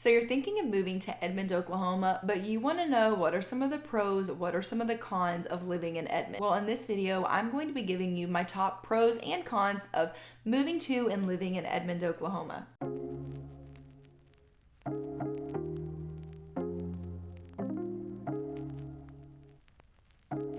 So you're thinking of moving to Edmond, Oklahoma, but you want to know what are some of the pros, what are some of the cons of living in Edmond? Well, in this video, I'm going to be giving you my top pros and cons of moving to and living in Edmond, Oklahoma.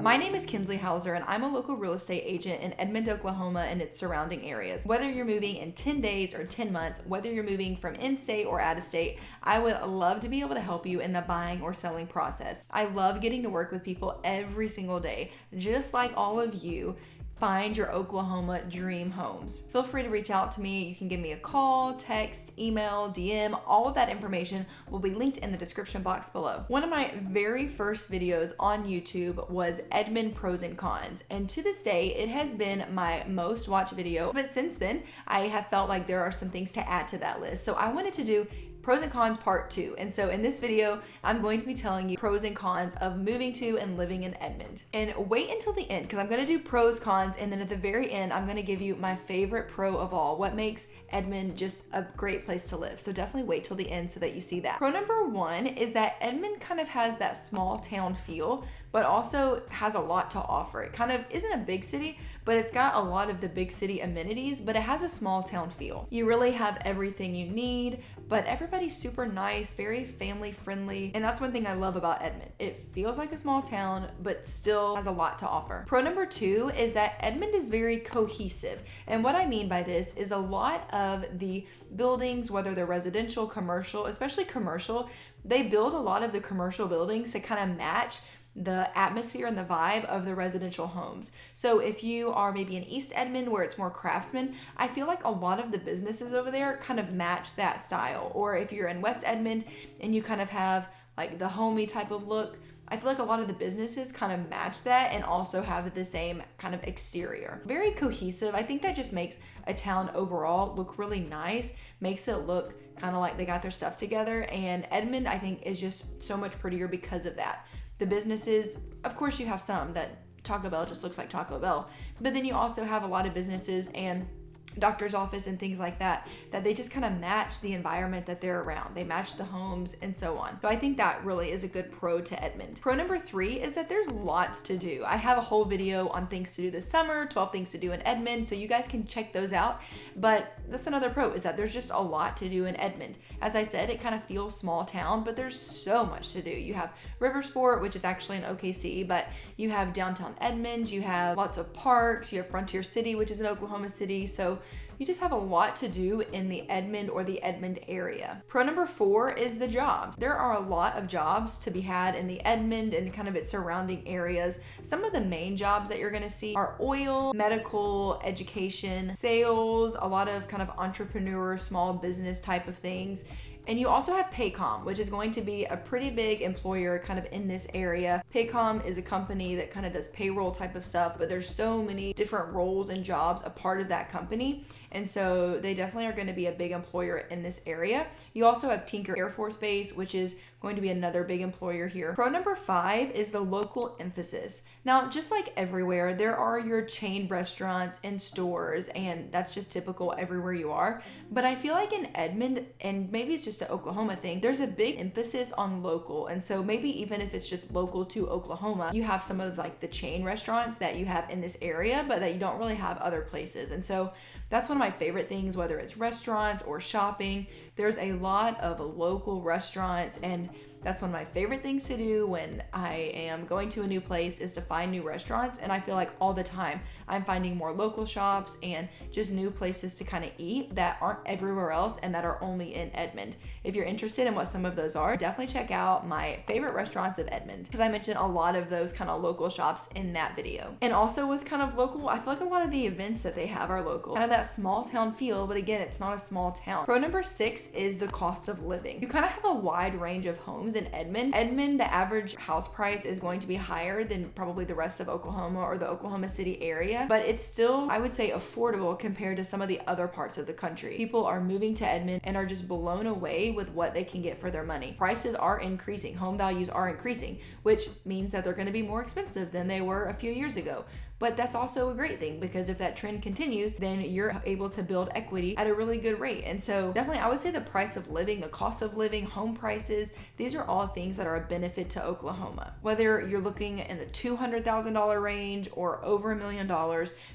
My name is Kinsley and I'm a local real estate agent in Edmond, Oklahoma and its surrounding areas. Whether you're moving in 10 days or 10 months, whether you're moving from in-state or out of state, I would love to be able to help you in the buying or selling process. I love getting to work with people every single day, just like all of you. Find your Oklahoma dream homes. Feel free to reach out to me. You can give me a call, text, email, DM. All of that information will be linked in the description box below. One of my very first videos on YouTube was Edmond pros and cons, and to this day it has been my most watched video, but since then I have felt like there are some things to add to that list. So I wanted to do pros and cons part 2. And so in this video, I'm going to be telling you pros and cons of moving to and living in Edmond. And wait until the end, because I'm going to do pros, cons, and then at the very end, I'm going to give you my favorite pro of all, what makes Edmond just a great place to live. So definitely wait till the end so that you see that. Pro number 1 is that Edmond kind of has that small town feel, but also has a lot to offer. It kind of isn't a big city, but it's got a lot of the big city amenities, but it has a small town feel. You really have everything you need, but everybody's super nice, very family friendly. And that's one thing I love about Edmond. It feels like a small town, but still has a lot to offer. Pro number 2 is that Edmond is very cohesive. And what I mean by this is a lot of the buildings, whether they're residential, commercial, especially commercial, they build a lot of the commercial buildings to kind of match the atmosphere and the vibe of the residential homes. So if you are maybe in East Edmond where it's more craftsman, I feel like a lot of the businesses over there kind of match that style. Or if you're in West Edmond and you kind of have like the homey type of look, I feel like a lot of the businesses kind of match that and also have the same kind of exterior. Very cohesive. I think that just makes a town overall look really nice, makes it look kind of like they got their stuff together. And Edmond, I think, is just so much prettier because of that. The businesses, of course you have some that Taco Bell just looks like Taco Bell, but then you also have a lot of businesses and doctor's office and things like that they just kind of match the environment that they're around. They match the homes and so on. So I think that really is a good pro to Edmond. Pro number 3 is that there's lots to do. I have a whole video on things to do this summer, 12 things to do in Edmond, so you guys can check those out. But that's another pro, is that there's just a lot to do in Edmond. As I said, it kind of feels small town, but there's so much to do. You have Riversport, which is actually in OKC, but you have downtown Edmond, you have lots of parks, you have Frontier City, which is in Oklahoma City. So you just have a lot to do in the Edmond or the Edmond area. Pro number 4 is the jobs. There are a lot of jobs to be had in the Edmond and kind of its surrounding areas. Some of the main jobs that you're gonna see are oil, medical, education, sales, a lot of kind of entrepreneur, small business type of things. And you also have Paycom, which is going to be a pretty big employer kind of in this area. Paycom is a company that kind of does payroll type of stuff, but there's so many different roles and jobs a part of that company. And so they definitely are going to be a big employer in this area. You also have Tinker Air Force Base, which is going to be another big employer here. Pro number 5 is the local emphasis. Now, just like everywhere, there are your chain restaurants and stores, and that's just typical everywhere you are. But I feel like in Edmond, and maybe it's just an Oklahoma thing, there's a big emphasis on local. And so maybe even if it's just local to Oklahoma, you have some of like the chain restaurants that you have in this area, but that you don't really have other places. And so that's one of my favorite things, whether it's restaurants or shopping. There's a lot of local restaurants, and that's one of my favorite things to do when I am going to a new place, is to find new restaurants. And I feel like all the time I'm finding more local shops and just new places to kind of eat that aren't everywhere else and that are only in Edmond. If you're interested in what some of those are, definitely check out my favorite restaurants of Edmond, because I mentioned a lot of those kind of local shops in that video. And also with kind of local, I feel like a lot of the events that they have are local, kind of that small town feel, but again, it's not a small town. Pro number 6 is the cost of living. You kind of have a wide range of homes in Edmond. Edmond, the average house price is going to be higher than probably the rest of Oklahoma or the Oklahoma City area, but it's still, I would say, affordable compared to some of the other parts of the country. People are moving to Edmond and are just blown away with what they can get for their money. Prices are increasing, home values are increasing, which means that they're going to be more expensive than they were a few years ago. but that's also a great thing, because if that trend continues, then you're able to build equity at a really good rate. And so definitely I would say the price of living, the cost of living, home prices, these are all things that are a benefit to Oklahoma. Whether you're looking in the $200,000 range or over $1 million,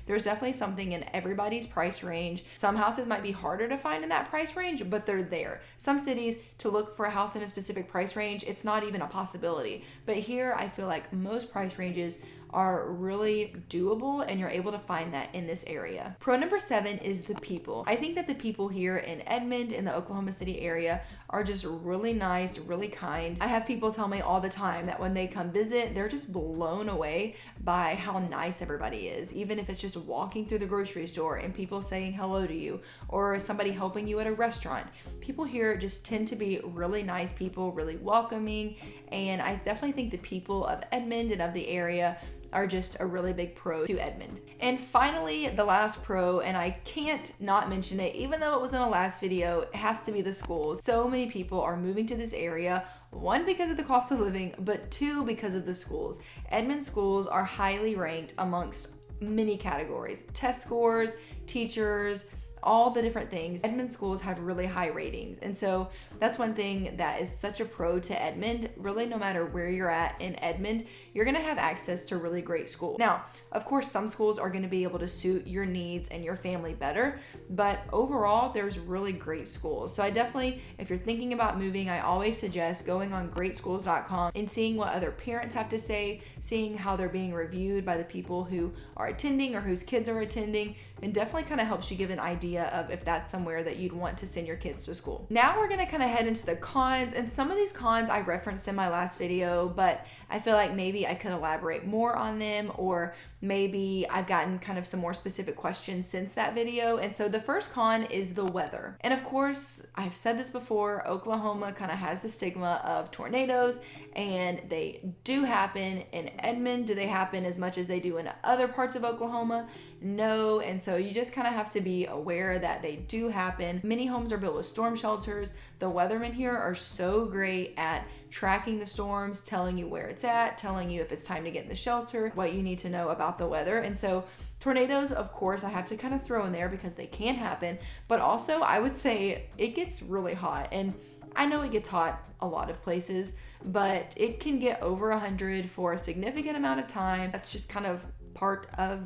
there's definitely something in everybody's price range. Some houses might be harder to find in that price range, but they're there. Some cities, to look for a house in a specific price range, it's not even a possibility. But here, I feel like most price ranges are really doable, and you're able to find that in this area. Pro number 7 is the people. I think that the people here in Edmond, in the Oklahoma City area, are just really nice, really kind. I have people tell me all the time that when they come visit, they're just blown away by how nice everybody is. Even if it's just walking through the grocery store and people saying hello to you, or somebody helping you at a restaurant. People here just tend to be really nice people, really welcoming, and I definitely think the people of Edmond and of the area are just a really big pro to Edmond. And finally, the last pro, and I can't not mention it, even though it was in the last video, it has to be the schools. So many people are moving to this area, 1, because of the cost of living, but 2, because of the schools. Edmond schools are highly ranked amongst many categories: test scores, teachers, all the different things. Edmond schools have really high ratings. And so that's one thing that is such a pro to Edmond. Really, no matter where you're at in Edmond, you're gonna have access to really great schools. Now, of course, some schools are gonna be able to suit your needs and your family better, but overall, there's really great schools. So I definitely, if you're thinking about moving, I always suggest going on greatschools.com and seeing what other parents have to say, seeing how they're being reviewed by the people who are attending or whose kids are attending, and definitely kind of helps you give an idea of if that's somewhere that you'd want to send your kids to school. Now we're gonna kind of head into the cons, and some of these cons I referenced in my last video, but I feel like maybe I could elaborate more on them, or maybe I've gotten kind of some more specific questions since that video. And so the first con is the weather. And of course, I've said this before, Oklahoma kind of has the stigma of tornadoes, and they do happen in Edmond. Do they happen as much as they do in other parts of Oklahoma? No. And so you just kind of have to be aware that they do happen. Many homes are built with storm shelters. The weathermen here are so great at tracking the storms, telling you where it's at, telling you if it's time to get in the shelter, what you need to know about the weather. And so tornadoes, of course, I have to kind of throw in there because they can happen, but also I would say it gets really hot. And I know it gets hot a lot of places, but it can get over 100 for a significant amount of time. That's just kind of part of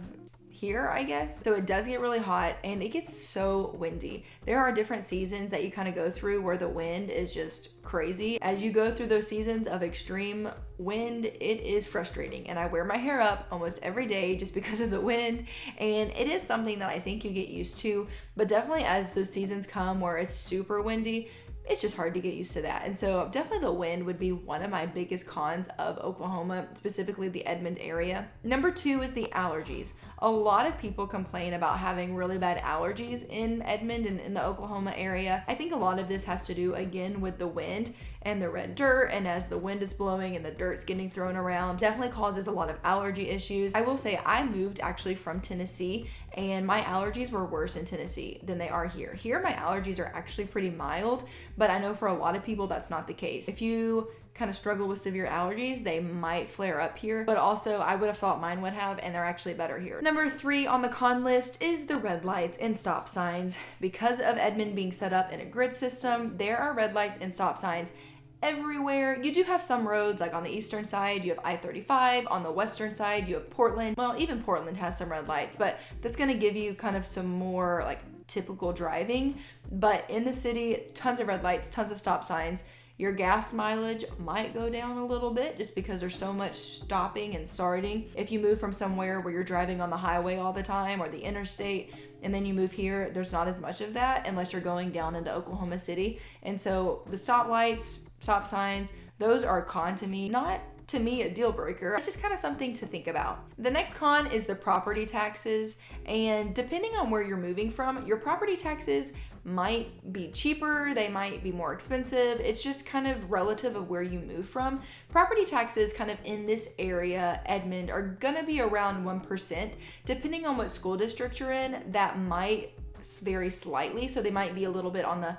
here, I guess. So it does get really hot, and it gets so windy. There are different seasons that you kind of go through where the wind is just crazy. As you go through those seasons of extreme wind, it is frustrating, and I wear my hair up almost every day just because of the wind, and it is something that I think you get used to. But definitely as those seasons come where it's super windy, it's just hard to get used to that. And so definitely the wind would be one of my biggest cons of Oklahoma, specifically the Edmond area. Number 2 is the allergies. A lot of people complain about having really bad allergies in Edmond and in the Oklahoma area. I think a lot of this has to do, again, with the wind and the red dirt, and as the wind is blowing and the dirt's getting thrown around, definitely causes a lot of allergy issues. I will say I moved actually from Tennessee, and my allergies were worse in Tennessee than they are here. Here, my allergies are actually pretty mild, but I know for a lot of people that's not the case. If you kind of struggle with severe allergies, they might flare up here, but also I would have thought mine would have, and they're actually better here. Number 3 on the con list is the red lights and stop signs. Because of Edmond being set up in a grid system, there are red lights and stop signs everywhere. You do have some roads, like on the eastern side, you have I-35. On the western side, you have Portland. Well, even Portland has some red lights, but that's gonna give you kind of some more like typical driving. But in the city, tons of red lights, tons of stop signs. Your gas mileage might go down a little bit just because there's so much stopping and starting. If you move from somewhere where you're driving on the highway all the time or the interstate, and then you move here, there's not as much of that unless you're going down into Oklahoma City. And so the stoplights, stop signs, those are a con to me. Not to me a deal breaker, it's just kind of something to think about. The next con is the property taxes, and depending on where you're moving from, your property taxes might be cheaper, they might be more expensive. It's just kind of relative of where you move from. Property taxes kind of in this area, Edmond, are gonna be around 1%. Depending on what school district you're in, that might vary slightly. So they might be a little bit on the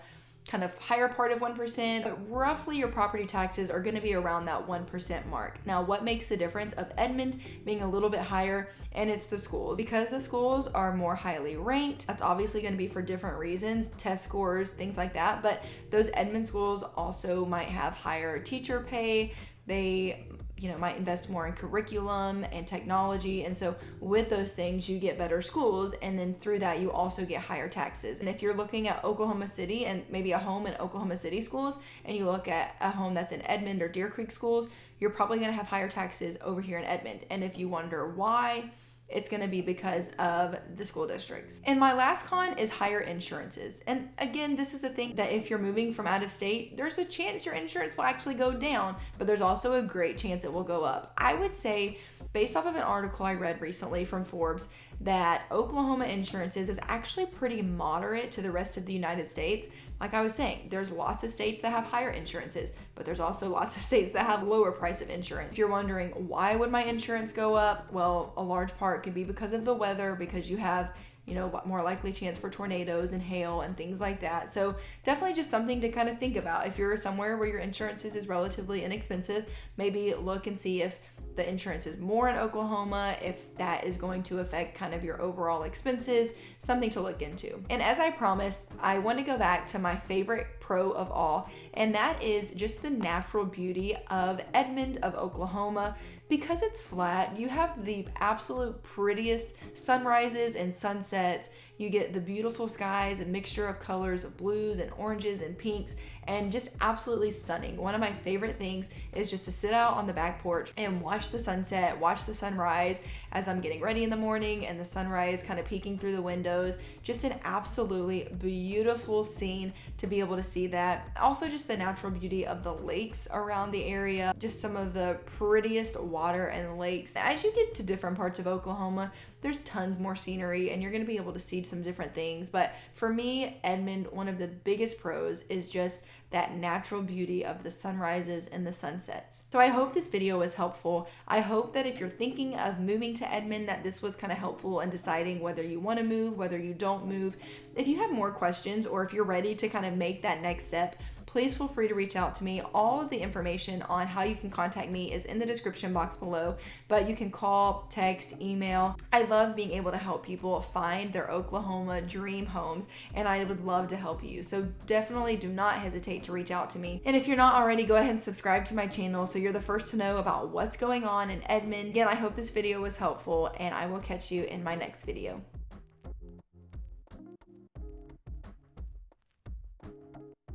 kind of higher part of 1%, but roughly your property taxes are going to be around that 1% mark. Now, what makes the difference of Edmond being a little bit higher? And it's the schools. Because the schools are more highly ranked, that's obviously going to be for different reasons, test scores, things like that, but those Edmond schools also might have higher teacher pay. They might invest more in curriculum and technology. And so with those things, you get better schools. And then through that, you also get higher taxes. And if you're looking at Oklahoma City and maybe a home in Oklahoma City schools, and you look at a home that's in Edmond or Deer Creek schools, you're probably going to have higher taxes over here in Edmond. And if you wonder why, it's going to be because of the school districts. And my last con is higher insurances. And again, this is a thing that if you're moving from out of state, there's a chance your insurance will actually go down, but there's also a great chance it will go up. I would say, based off of an article I read recently from Forbes, that Oklahoma insurances is actually pretty moderate to the rest of the United States. Like I was saying, there's lots of states that have higher insurances, but there's also lots of states that have lower price of insurance. If you're wondering why would my insurance go up, well, a large part could be because of the weather, because you have more likely chance for tornadoes and hail and things like that. So definitely just something to kind of think about. If you're somewhere where your insurance is relatively inexpensive, maybe look and see if the insurance is more in Oklahoma, if that is going to affect kind of your overall expenses, something to look into. And as I promised, I want to go back to my favorite pro of all, and that is just the natural beauty of Edmond of Oklahoma. Because it's flat, you have the absolute prettiest sunrises and sunsets. You get the beautiful skies, a mixture of colors of blues and oranges and pinks, and just absolutely stunning. One of my favorite things is just to sit out on the back porch and watch the sunset, watch the sunrise as I'm getting ready in the morning, and the sunrise kind of peeking through the windows. Just an absolutely beautiful scene to be able to see that. Also just the natural beauty of the lakes around the area, just some of the prettiest water and lakes. As you get to different parts of Oklahoma, there's tons more scenery and you're going to be able to see some different things. But for me, Edmond, one of the biggest pros is just that natural beauty of the sunrises and the sunsets. So I hope this video was helpful. I hope that if you're thinking of moving to Edmond, that this was kind of helpful in deciding whether you want to move, whether you don't move. If you have more questions or if you're ready to kind of make that next step, please feel free to reach out to me. All of the information on how you can contact me is in the description box below, but you can call, text, email. I love being able to help people find their Oklahoma dream homes, and I would love to help you. So definitely do not hesitate to reach out to me. And if you're not already, go ahead and subscribe to my channel so you're the first to know about what's going on in Edmond. Again, I hope this video was helpful, and I will catch you in my next video.